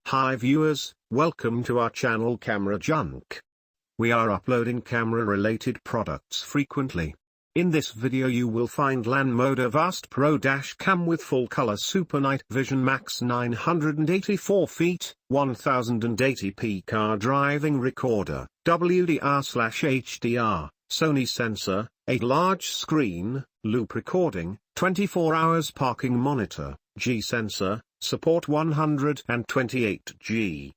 Hi viewers, welcome to our channel Camera Junk. We are uploading camera related products frequently. In this video you will find LANMODO Vast Pro dashcam with full color super night vision max 984 feet, 1080p car driving recorder, WDR/HDR, Sony Sensor, a large screen, loop recording, 24 hours parking monitor, G-sensor, support 128G.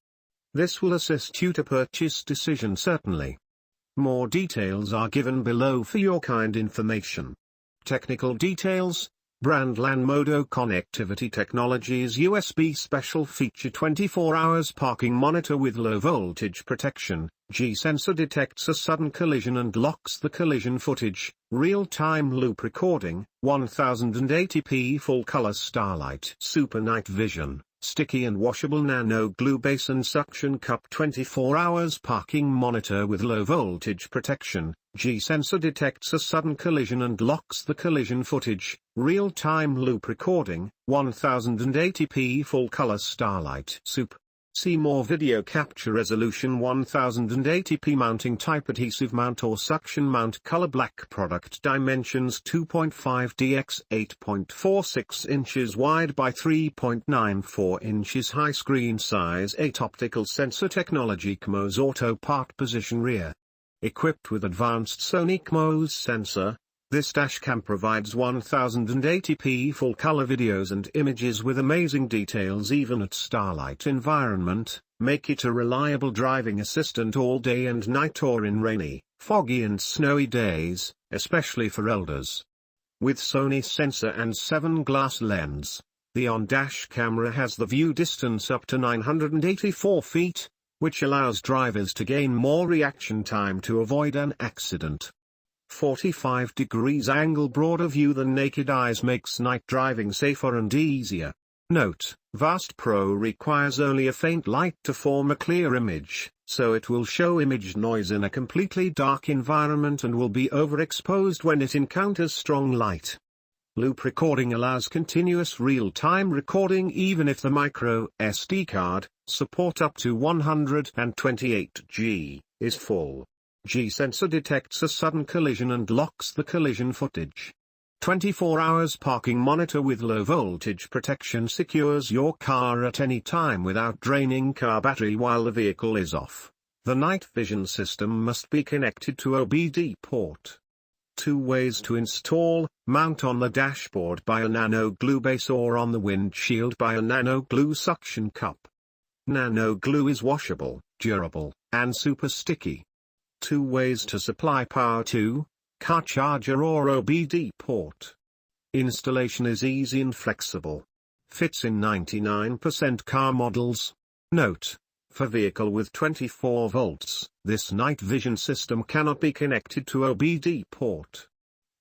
This will assist you to purchase decision certainly. More details are given below for your kind information. Technical details: brand LANMODO connectivity technologies USB special feature 24 hours parking monitor with low voltage protection, G-sensor detects a sudden collision and locks the collision footage, real-time loop recording, 1080p full-color starlight super night vision, sticky and washable nano glue base and suction cup 24 hours parking monitor with low voltage protection, G-sensor detects a sudden collision and locks the collision footage, real-time loop recording, 1080p full-color starlight super. See more video capture resolution 1080p mounting type adhesive mount or suction mount color black product dimensions 2.5D x 8.46 inches wide by 3.94 inches high screen size 8 optical sensor technology CMOS auto part position rear. Equipped with advanced Sony CMOS sensor, this dashcam provides 1080p full-color videos and images with amazing details even at starlight environment, make it a reliable driving assistant all day and night or in rainy, foggy and snowy days, especially for elders. With Sony Sensor and 7-glass lens, the on-dash camera has the view distance up to 984 feet, which allows drivers to gain more reaction time to avoid an accident. 45 degrees angle broader view than naked eyes makes night driving safer and easier. Note: Vast Pro requires only a faint light to form a clear image, so it will show image noise in a completely dark environment and will be overexposed when it encounters strong light. Loop recording allows continuous real-time recording even if the micro SD card, support up to 128G, is full. G-sensor detects a sudden collision and locks the collision footage. 24 hours parking monitor with low voltage protection secures your car at any time without draining car battery while the vehicle is off. The night vision system must be connected to OBD port. 2 ways to install: mount on the dashboard by a nano glue base or on the windshield by a nano glue suction cup. Nano glue is washable, durable, and super sticky. 2 ways to supply power to: car charger or OBD port. Installation is easy and flexible. Fits in 99% car models. Note: for vehicle with 24 volts, this night vision system cannot be connected to OBD port.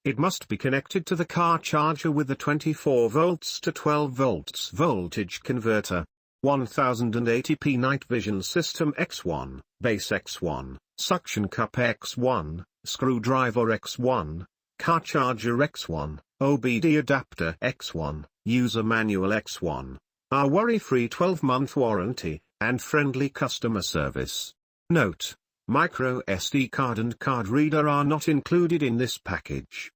It must be connected to the car charger with the 24 volts to 12 volts voltage converter. 1080p night vision system X1, base X1, suction cup X1, screwdriver X1, car charger X1, OBD adapter X1, user manual X1. Our worry-free 12-month warranty, and friendly customer service. Note: micro SD card and card reader are not included in this package.